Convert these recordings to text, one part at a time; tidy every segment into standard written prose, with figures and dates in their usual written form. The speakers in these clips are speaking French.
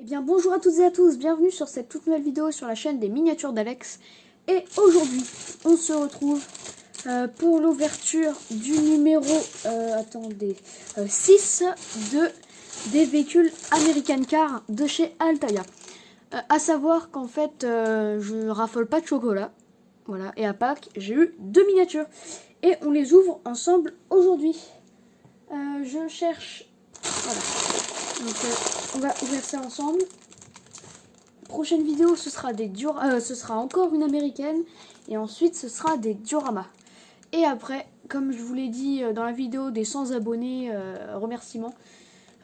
Eh bien bonjour à toutes et à tous, bienvenue sur cette toute nouvelle vidéo sur la chaîne des miniatures d'Alex. Et aujourd'hui, on se retrouve pour l'ouverture du numéro 6 des véhicules American Car de chez Altaïa. À savoir qu'en fait, je raffole pas de chocolat. Voilà, et à Pâques, j'ai eu 2 miniatures. Et on les ouvre ensemble aujourd'hui. Je cherche... Voilà. Donc on va ouvrir ça ensemble. Prochaine vidéo, ce sera ce sera encore une américaine. Et ensuite, ce sera des dioramas. Et après, comme je vous l'ai dit dans la vidéo des 100 abonnés remerciements,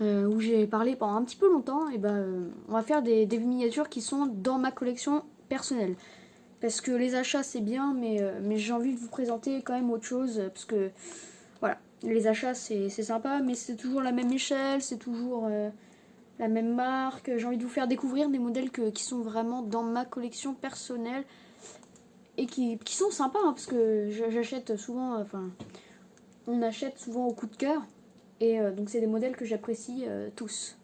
où j'ai parlé pendant un petit peu longtemps, et on va faire des miniatures qui sont dans ma collection personnelle. Parce que les achats c'est bien, mais j'ai envie de vous présenter quand même autre chose. Parce que voilà, les achats c'est sympa, mais c'est toujours la même échelle, c'est toujours la même marque. J'ai envie de vous faire découvrir des modèles qui sont vraiment dans ma collection personnelle. Et qui sont sympas, hein, parce que j'achète souvent, on achète souvent au coup de cœur. Et donc c'est des modèles que j'apprécie tous.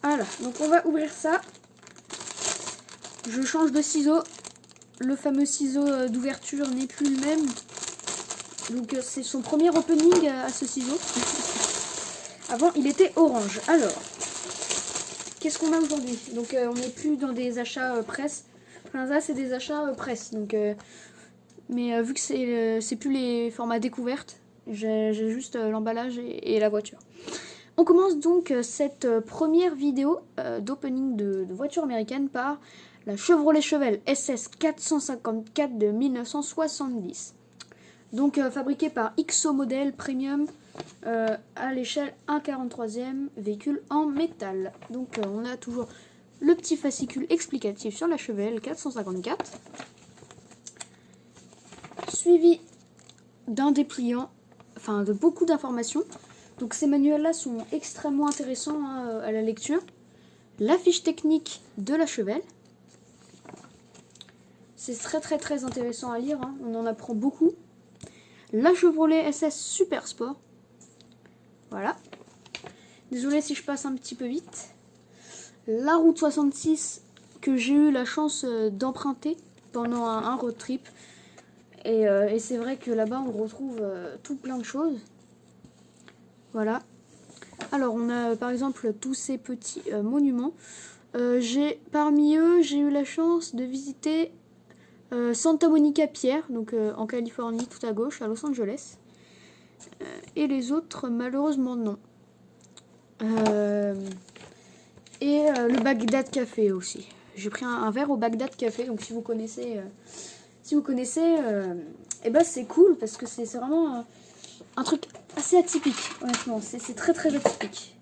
Voilà, donc on va ouvrir ça. Je change de ciseau. Le fameux ciseau d'ouverture n'est plus le même. Donc c'est son premier opening à ce ciseau. Avant il était orange. Alors, qu'est-ce qu'on a aujourd'hui? Donc on n'est plus dans des achats presse. Enfin ça c'est des achats presse. Donc, mais vu que c'est plus les formats découvertes, j'ai juste l'emballage et la voiture. On commence donc cette première vidéo d'opening de voiture américaine par la Chevrolet Chevelle SS 454 de 1970. Donc fabriquée par XO Model Premium à l'échelle 1/43e, véhicule en métal. Donc on a toujours le petit fascicule explicatif sur la Chevelle 454. Suivi d'un dépliant, enfin de beaucoup d'informations. Donc ces manuels-là sont extrêmement intéressants hein, à la lecture. La fiche technique de la Chevelle. C'est très intéressant à lire, hein. On en apprend beaucoup. La Chevrolet SS Super Sport. Voilà. Désolée si je passe un petit peu vite. La route 66 que j'ai eu la chance d'emprunter pendant un road trip. Et c'est vrai que là-bas on retrouve tout plein de choses. Voilà. Alors on a par exemple tous ces petits monuments. Parmi eux, j'ai eu la chance de visiter Santa Monica Pier, donc en Californie, tout à gauche, à Los Angeles. Et les autres, malheureusement, non. Le Bagdad Café aussi. J'ai pris un verre au Bagdad Café, donc si vous connaissez, c'est cool parce que c'est vraiment un truc assez atypique, honnêtement. C'est très atypique.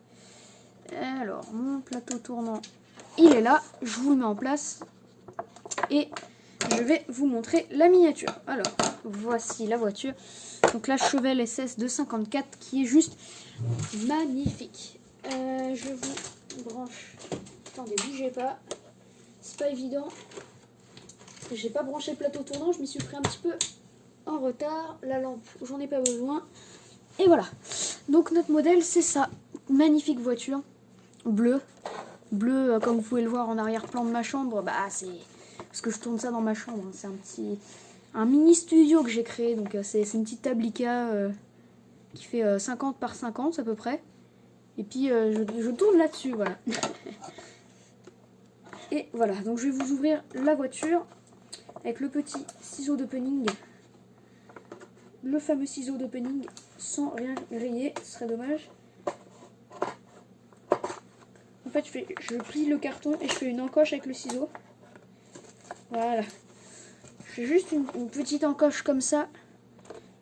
Alors, mon plateau tournant, il est là. Je vous le mets en place et je vais vous montrer la miniature. Alors, voici la voiture. Donc la Chevelle SS 254 qui est juste magnifique. Je vous branche. Attendez, bougez pas. C'est pas évident. J'ai pas branché le plateau tournant. Je m'y suis pris un petit peu en retard. La lampe, j'en ai pas besoin. Et voilà. Donc notre modèle, c'est ça. Magnifique voiture. Bleu. Bleu, comme vous pouvez le voir en arrière-plan de ma chambre. Bah, c'est... Parce que je tourne ça dans ma chambre. C'est un mini studio que j'ai créé. Donc c'est une petite tablica qui fait 50 par 50 à peu près. Et puis je tourne là-dessus, voilà. Et voilà, donc je vais vous ouvrir la voiture avec le petit ciseau d'opening. Le fameux ciseau d'opening sans rien griller, ce serait dommage. En fait, je plie le carton et je fais une encoche avec le ciseau. Voilà. Je fais juste une petite encoche comme ça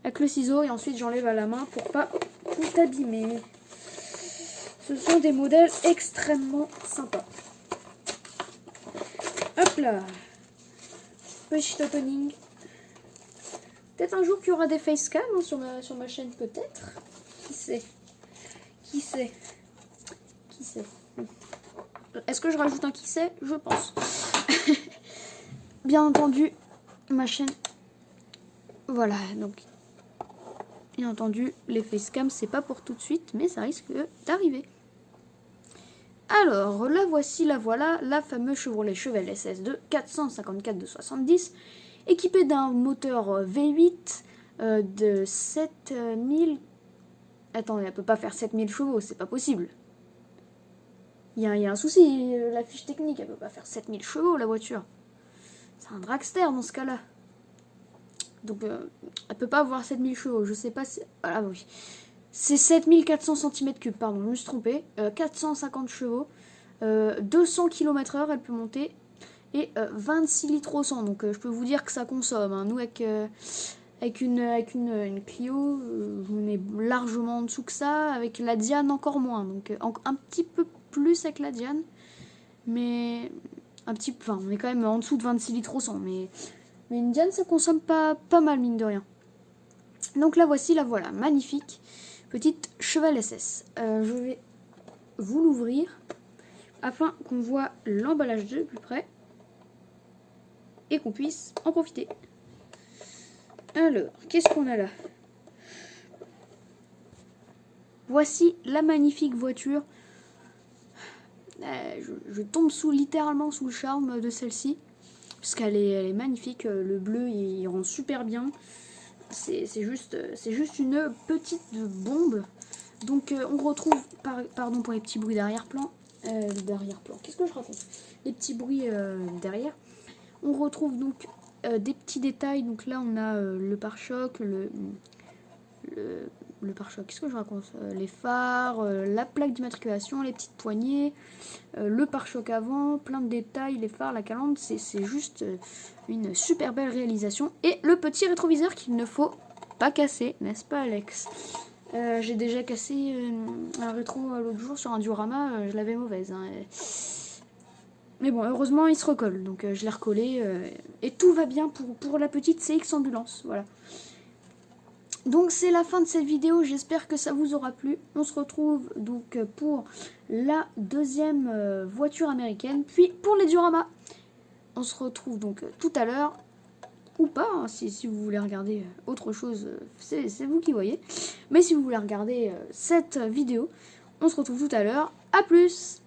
avec le ciseau et ensuite j'enlève à la main pour pas tout abîmer. Ce sont des modèles extrêmement sympas. Hop là. Petit opening. Peut-être un jour qu'il y aura des facecam hein, sur ma chaîne, peut-être. Qui sait? Qui sait? Qui sait? Est-ce que je rajoute un qui sait? Je pense. Bien entendu, ma chaîne. Voilà, donc. Bien entendu, les facecam, c'est pas pour tout de suite, mais ça risque d'arriver. Alors, la voici, la voilà, la fameuse Chevrolet Chevelle SS2 454 de 70, équipée d'un moteur V8 de 7000... Attendez, elle peut pas faire 7000 chevaux, c'est pas possible. Il y a un souci, la fiche technique, elle peut pas faire 7000 chevaux, la voiture. C'est un dragster dans ce cas-là. Donc, elle peut pas avoir 7000 chevaux, je sais pas si... Voilà, oui. C'est 7400 cm3, pardon, je me suis trompée. 450 chevaux, 200 km/h, elle peut monter, et 26 litres au 100. Donc, je peux vous dire que ça consomme. Hein. Nous, avec une Clio, on est largement en dessous que ça. Avec la Diane, encore moins. Donc, un petit peu plus avec la Diane. Mais, enfin, on est quand même en dessous de 26 litres au 100. Mais une Diane, ça consomme pas mal, mine de rien. Donc, la voici, la voilà. Magnifique. Petite Chevelle SS. Je vais vous l'ouvrir afin qu'on voit l'emballage de plus près et qu'on puisse en profiter. Alors, qu'est-ce qu'on a là? Voici la magnifique voiture. Je tombe littéralement sous le charme de celle-ci parce qu'elle est magnifique. Le bleu, il rend super bien. C'est juste une petite bombe. Donc on retrouve, pardon pour les petits bruits d'arrière-plan, qu'est-ce que je raconte? Les petits bruits derrière. On retrouve donc des petits détails. Donc là on a le pare-choc, le pare-choc, qu'est-ce que je raconte? Les phares, la plaque d'immatriculation, les petites poignées, le pare-choc avant, plein de détails, les phares, la calandre, c'est juste une super belle réalisation. Et le petit rétroviseur qu'il ne faut pas casser, n'est-ce pas Alex? J'ai déjà cassé un rétro l'autre jour sur un diorama, je l'avais mauvaise. Hein, mais bon, heureusement il se recolle, donc je l'ai recollé et tout va bien pour la petite CX Ambulance, voilà. Donc c'est la fin de cette vidéo, j'espère que ça vous aura plu. On se retrouve donc pour la deuxième voiture américaine, puis pour les dioramas. On se retrouve donc tout à l'heure, ou pas, hein, si vous voulez regarder autre chose, c'est vous qui voyez. Mais si vous voulez regarder cette vidéo, on se retrouve tout à l'heure. A plus!